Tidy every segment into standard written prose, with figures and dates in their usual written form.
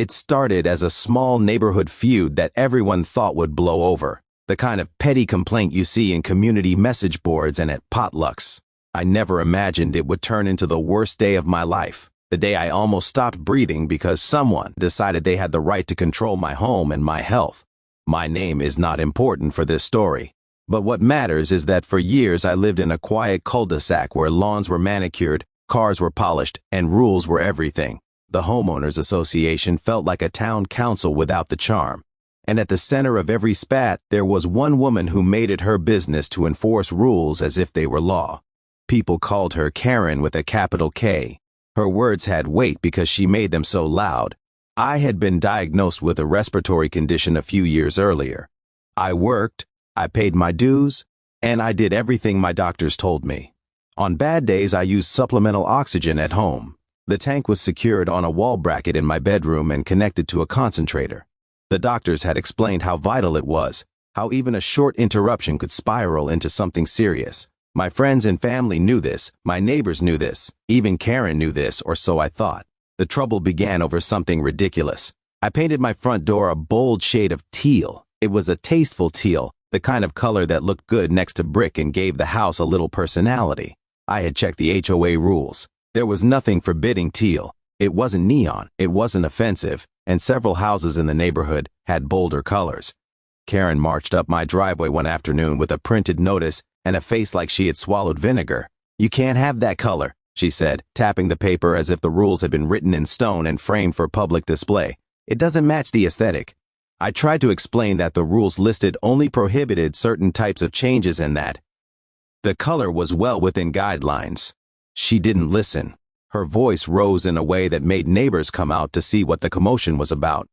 It started as a small neighborhood feud that everyone thought would blow over, the kind of petty complaint you see in community message boards and at potlucks. I never imagined it would turn into the worst day of my life, the day I almost stopped breathing because someone decided they had the right to control my home and my health. My name is not important for this story, but what matters is that for years I lived in a quiet cul-de-sac where lawns were manicured, cars were polished, and rules were everything. The homeowners association felt like a town council without the charm. And at the center of every spat, there was one woman who made it her business to enforce rules as if they were law. People called her Karen with a capital K. Her words had weight because she made them so loud. I had been diagnosed with a respiratory condition a few years earlier. I worked, I paid my dues, and I did everything my doctors told me. On bad days, I used supplemental oxygen at home. The tank was secured on a wall bracket in my bedroom and connected to a concentrator. The doctors had explained how vital it was, how even a short interruption could spiral into something serious. My friends and family knew this, my neighbors knew this, even Karen knew this, or so I thought. The trouble began over something ridiculous. I painted my front door a bold shade of teal. It was a tasteful teal, the kind of color that looked good next to brick and gave the house a little personality. I had checked the HOA rules. There was nothing forbidding teal. It wasn't neon, it wasn't offensive, and several houses in the neighborhood had bolder colors. Karen marched up my driveway one afternoon with a printed notice and a face like she had swallowed vinegar. "You can't have that color," she said, tapping the paper as if the rules had been written in stone and framed for public display. "It doesn't match the aesthetic." I tried to explain that the rules listed only prohibited certain types of changes and that the color was well within guidelines. She didn't listen. Her voice rose in a way that made neighbors come out to see what the commotion was about.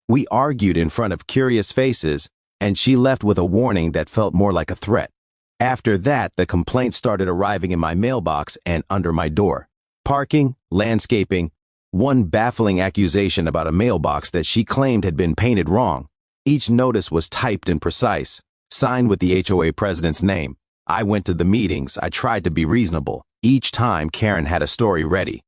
We argued in front of curious faces, and she left with a warning that felt more like a threat. After that, the complaints started arriving in my mailbox and under my door. Parking, landscaping, one baffling accusation about a mailbox that she claimed had been painted wrong. Each notice was typed and precise, signed with the HOA president's name. I went to the meetings. I tried to be reasonable. Each time, Karen had a story ready.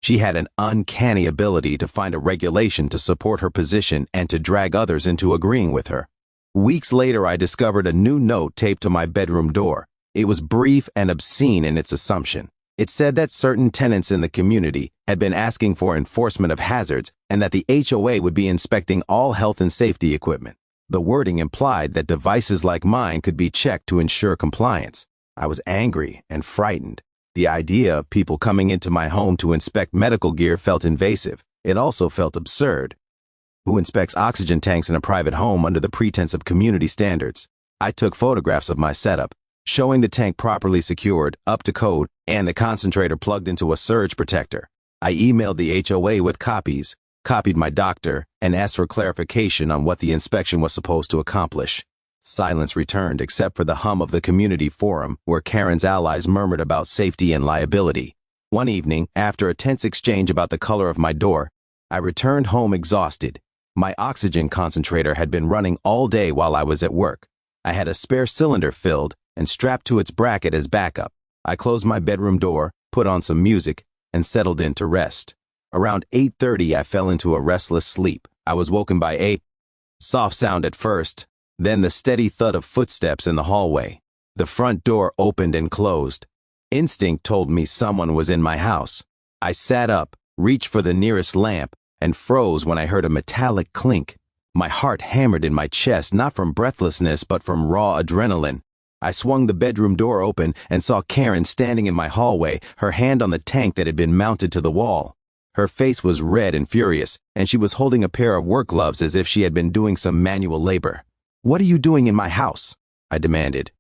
She had an uncanny ability to find a regulation to support her position and to drag others into agreeing with her. Weeks later, I discovered a new note taped to my bedroom door. It was brief and obscene in its assumption. It said that certain tenants in the community had been asking for enforcement of hazards and that the HOA would be inspecting all health and safety equipment. The wording implied that devices like mine could be checked to ensure compliance. I was angry and frightened. The idea of people coming into my home to inspect medical gear felt invasive. It also felt absurd. Who inspects oxygen tanks in a private home under the pretense of community standards? I took photographs of my setup, showing the tank properly secured, up to code, and the concentrator plugged into a surge protector. I emailed the HOA with copies, copied my doctor, and asked for clarification on what the inspection was supposed to accomplish. Silence returned except for the hum of the community forum where Karen's allies murmured about safety and liability. One evening, after a tense exchange about the color of my door, I returned home exhausted. My oxygen concentrator had been running all day while I was at work. I had a spare cylinder filled and strapped to its bracket as backup. I closed my bedroom door, put on some music, and settled in to rest. Around 8:30, I fell into a restless sleep. I was woken by a soft sound at first, then the steady thud of footsteps in the hallway. The front door opened and closed. Instinct told me someone was in my house. I sat up, reached for the nearest lamp, and froze when I heard a metallic clink. My heart hammered in my chest, not from breathlessness, but from raw adrenaline. I swung the bedroom door open and saw Karen standing in my hallway, her hand on the tank that had been mounted to the wall. Her face was red and furious, and she was holding a pair of work gloves as if she had been doing some manual labor. "What are you doing in my house?" I demanded.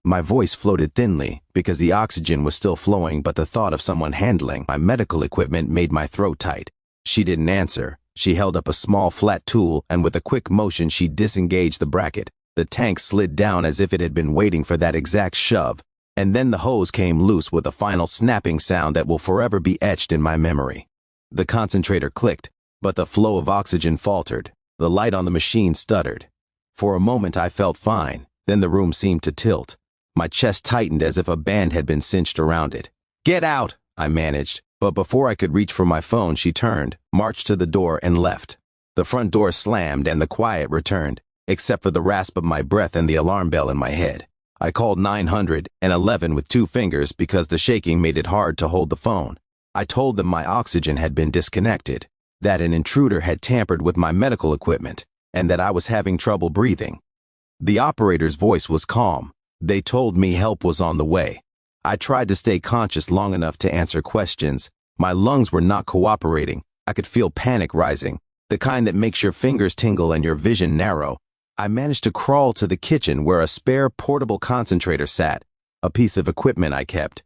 My voice floated thinly because the oxygen was still flowing, but the thought of someone handling my medical equipment made my throat tight. She didn't answer. She held up a small flat tool, and with a quick motion she disengaged the bracket. The tank slid down as if it had been waiting for that exact shove, and then the hose came loose with a final snapping sound that will forever be etched in my memory. The concentrator clicked, but the flow of oxygen faltered. The light on the machine stuttered. For a moment I felt fine, then the room seemed to tilt. My chest tightened as if a band had been cinched around it. "Get out!" I managed, but before I could reach for my phone, she turned, marched to the door, and left. The front door slammed and the quiet returned, except for the rasp of my breath and the alarm bell in my head. I called 911 with 2 fingers because the shaking made it hard to hold the phone. I told them my oxygen had been disconnected, that an intruder had tampered with my medical equipment, and that I was having trouble breathing. The operator's voice was calm. They told me help was on the way. I tried to stay conscious long enough to answer questions. My lungs were not cooperating. I could feel panic rising, the kind that makes your fingers tingle and your vision narrow. I managed to crawl to the kitchen where a spare portable concentrator sat, a piece of equipment I kept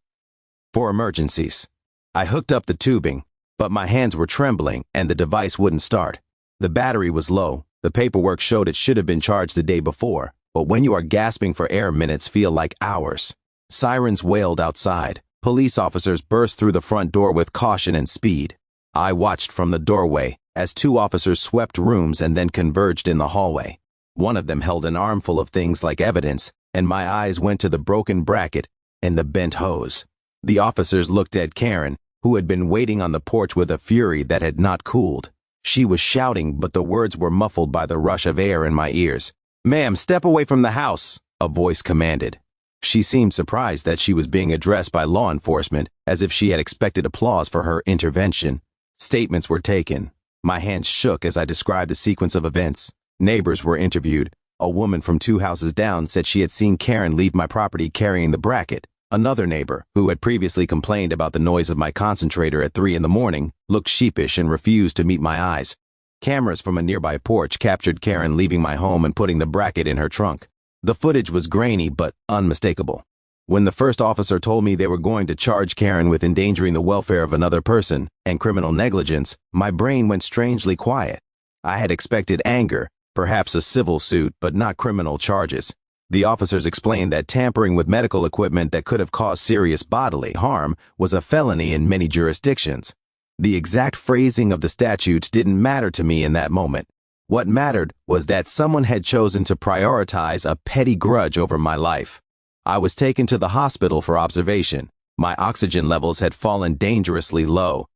for emergencies. I hooked up the tubing, but my hands were trembling and the device wouldn't start. The battery was low. The paperwork showed it should have been charged the day before, but when you are gasping for air, minutes feel like hours. Sirens wailed outside. Police officers burst through the front door with caution and speed. I watched from the doorway as 2 officers swept rooms and then converged in the hallway. One of them held an armful of things like evidence, and my eyes went to the broken bracket and the bent hose. The officers looked at Karen, who had been waiting on the porch with a fury that had not cooled. She was shouting, but the words were muffled by the rush of air in my ears. "Ma'am, step away from the house," a voice commanded. She seemed surprised that she was being addressed by law enforcement, as if she had expected applause for her intervention. Statements were taken. My hands shook as I described the sequence of events. Neighbors were interviewed. A woman from 2 houses down said she had seen Karen leave my property carrying the bracket. Another neighbor, who had previously complained about the noise of my concentrator at 3 in the morning, looked sheepish and refused to meet my eyes. Cameras from a nearby porch captured Karen leaving my home and putting the bracket in her trunk. The footage was grainy but unmistakable. When the first officer told me they were going to charge Karen with endangering the welfare of another person and criminal negligence, my brain went strangely quiet. I had expected anger, perhaps a civil suit, but not criminal charges. The officers explained that tampering with medical equipment that could have caused serious bodily harm was a felony in many jurisdictions. The exact phrasing of the statutes didn't matter to me in that moment. What mattered was that someone had chosen to prioritize a petty grudge over my life. I was taken to the hospital for observation. My oxygen levels had fallen dangerously low.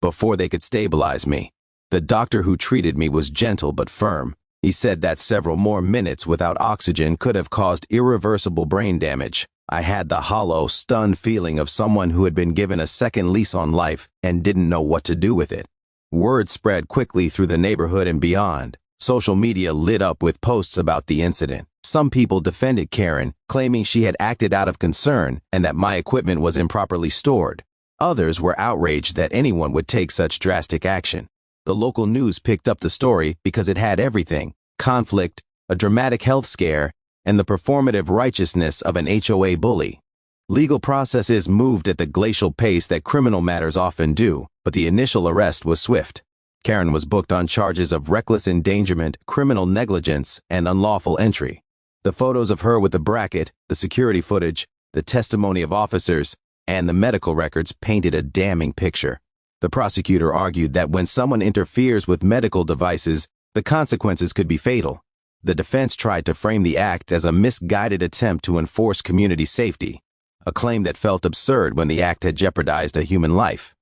Before they could stabilize me, the doctor who treated me was gentle but firm. He said that several more minutes without oxygen could have caused irreversible brain damage. I had the hollow, stunned feeling of someone who had been given a second lease on life and didn't know what to do with it. Word spread quickly through the neighborhood and beyond. Social media lit up with posts about the incident. Some people defended Karen, claiming she had acted out of concern and that my equipment was improperly stored. Others were outraged that anyone would take such drastic action. The local news picked up the story because it had everything: conflict, a dramatic health scare, and the performative righteousness of an HOA bully. Legal processes moved at the glacial pace that criminal matters often do, but the initial arrest was swift. Karen was booked on charges of reckless endangerment, criminal negligence, and unlawful entry. The photos of her with the bracket, the security footage, the testimony of officers, and the medical records painted a damning picture. The prosecutor argued that when someone interferes with medical devices, the consequences could be fatal. The defense tried to frame the act as a misguided attempt to enforce community safety, a claim that felt absurd when the act had jeopardized a human life.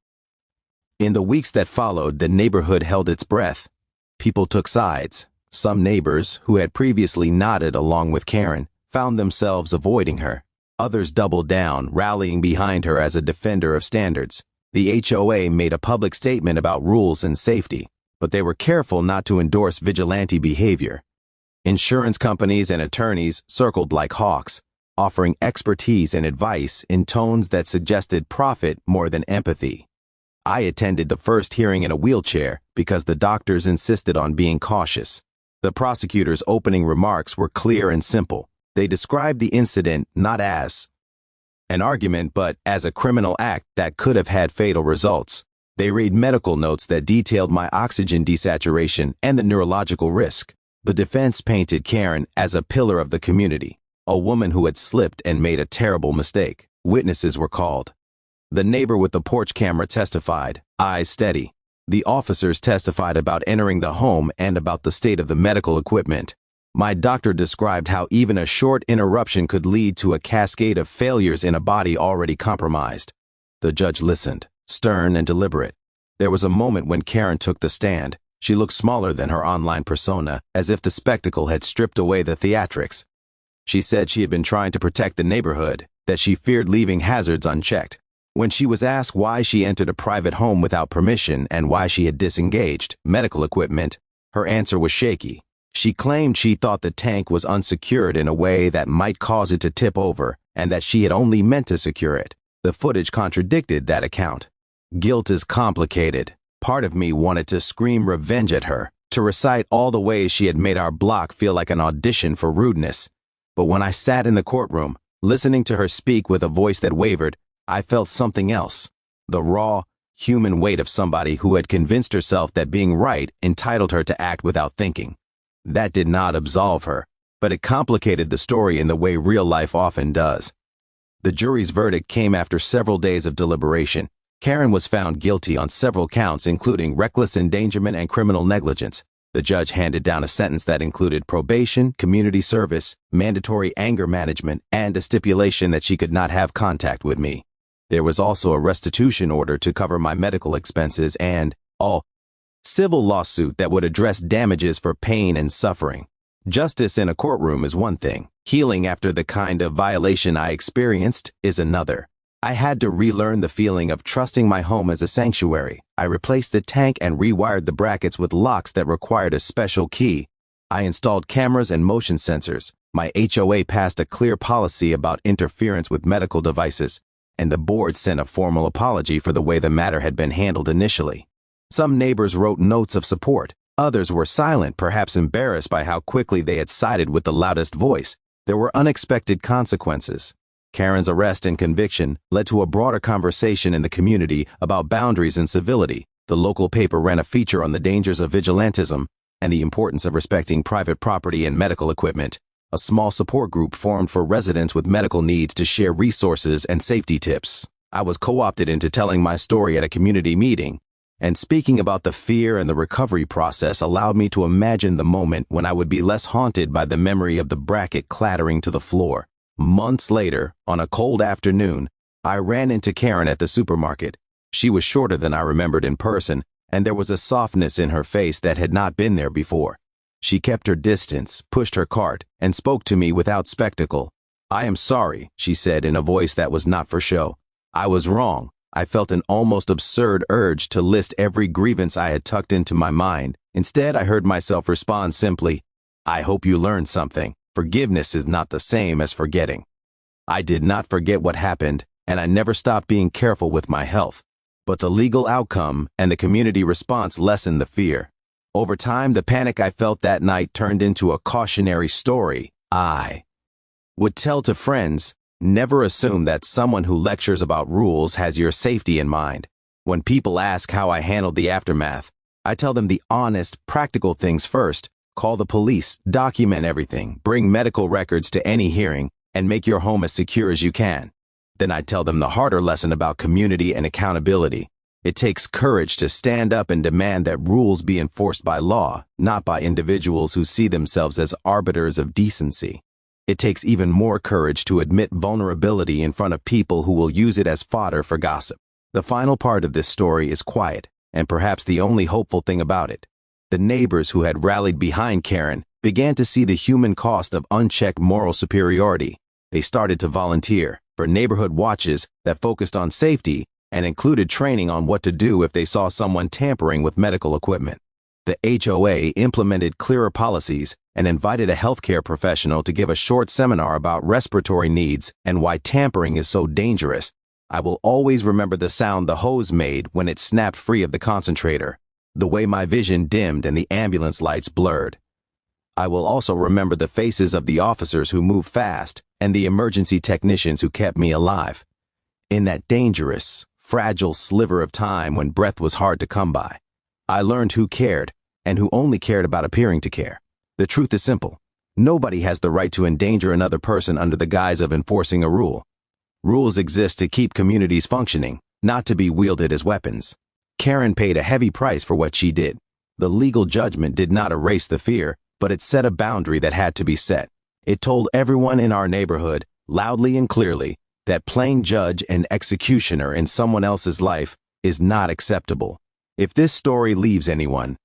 In the weeks that followed, the neighborhood held its breath. People took sides. Some neighbors, who had previously nodded along with Karen, found themselves avoiding her. Others doubled down, rallying behind her as a defender of standards. The HOA made a public statement about rules and safety, but they were careful not to endorse vigilante behavior. Insurance companies and attorneys circled like hawks, offering expertise and advice in tones that suggested profit more than empathy. I attended the first hearing in a wheelchair because the doctors insisted on being cautious. The prosecutor's opening remarks were clear and simple. They described the incident not as an argument, but as a criminal act that could have had fatal results. They read medical notes that detailed my oxygen desaturation and the neurological risk. The defense painted Karen as a pillar of the community, a woman who had slipped and made a terrible mistake. Witnesses were called. The neighbor with the porch camera testified, eyes steady. The officers testified about entering the home and about the state of the medical equipment. My doctor described how even a short interruption could lead to a cascade of failures in a body already compromised. The judge listened, stern and deliberate. There was a moment when Karen took the stand. She looked smaller than her online persona, as if the spectacle had stripped away the theatrics. She said she had been trying to protect the neighborhood, that she feared leaving hazards unchecked. When she was asked why she entered a private home without permission and why she had disengaged medical equipment, her answer was shaky. She claimed she thought the tank was unsecured in a way that might cause it to tip over, and that she had only meant to secure it. The footage contradicted that account. Guilt is complicated. Part of me wanted to scream revenge at her, to recite all the ways she had made our block feel like an audition for rudeness. But when I sat in the courtroom, listening to her speak with a voice that wavered, I felt something else. The raw, human weight of somebody who had convinced herself that being right entitled her to act without thinking. That did not absolve her, but it complicated the story in the way real life often does. The jury's verdict came after several days of deliberation. Karen was found guilty on several counts, including reckless endangerment and criminal negligence. The judge handed down a sentence that included probation, community service, mandatory anger management, and a stipulation that she could not have contact with me. There was also a restitution order to cover my medical expenses and a civil lawsuit that would address damages for pain and suffering. Justice in a courtroom is one thing. Healing after the kind of violation I experienced is another. I had to relearn the feeling of trusting my home as a sanctuary. I replaced the tank and rewired the brackets with locks that required a special key. I installed cameras and motion sensors. My HOA passed a clear policy about interference with medical devices, and the board sent a formal apology for the way the matter had been handled initially. Some neighbors wrote notes of support. Others were silent, perhaps embarrassed by how quickly they had sided with the loudest voice. There were unexpected consequences. Karen's arrest and conviction led to a broader conversation in the community about boundaries and civility. The local paper ran a feature on the dangers of vigilantism and the importance of respecting private property and medical equipment. A small support group formed for residents with medical needs to share resources and safety tips. I was co-opted into telling my story at a community meeting, and speaking about the fear and the recovery process allowed me to imagine the moment when I would be less haunted by the memory of the bracket clattering to the floor. Months later, on a cold afternoon, I ran into Karen at the supermarket. She was shorter than I remembered in person, and there was a softness in her face that had not been there before. She kept her distance, pushed her cart, and spoke to me without spectacle. "I am sorry," she said in a voice that was not for show. "I was wrong." I felt an almost absurd urge to list every grievance I had tucked into my mind. Instead, I heard myself respond simply, "I hope you learned something. Forgiveness is not the same as forgetting." I did not forget what happened, and I never stopped being careful with my health. But the legal outcome and the community response lessened the fear. Over time, the panic I felt that night turned into a cautionary story I would tell to friends. Never assume that someone who lectures about rules has your safety in mind. When people ask how I handled the aftermath, I tell them the honest, practical things first. Call the police, document everything, bring medical records to any hearing, and make your home as secure as you can. Then I tell them the harder lesson about community and accountability. It takes courage to stand up and demand that rules be enforced by law, not by individuals who see themselves as arbiters of decency. It takes even more courage to admit vulnerability in front of people who will use it as fodder for gossip. The final part of this story is quiet, and perhaps the only hopeful thing about it. The neighbors who had rallied behind Karen began to see the human cost of unchecked moral superiority. They started to volunteer for neighborhood watches that focused on safety and included training on what to do if they saw someone tampering with medical equipment. The HOA implemented clearer policies and invited a healthcare professional to give a short seminar about respiratory needs and why tampering is so dangerous. I will always remember the sound the hose made when it snapped free of the concentrator, the way my vision dimmed and the ambulance lights blurred. I will also remember the faces of the officers who moved fast and the emergency technicians who kept me alive. In that dangerous, fragile sliver of time when breath was hard to come by, I learned who cared and who only cared about appearing to care. The truth is simple. Nobody has the right to endanger another person under the guise of enforcing a rule. Rules exist to keep communities functioning, not to be wielded as weapons. Karen paid a heavy price for what she did. The legal judgment did not erase the fear, but it set a boundary that had to be set. It told everyone in our neighborhood, loudly and clearly, that playing judge and executioner in someone else's life is not acceptable. If this story leaves anyone,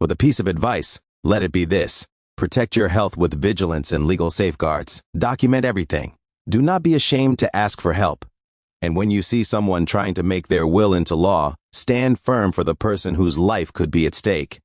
With a piece of advice, let it be this. Protect your health with vigilance and legal safeguards. Document everything. Do not be ashamed to ask for help. And when you see someone trying to make their will into law, stand firm for the person whose life could be at stake.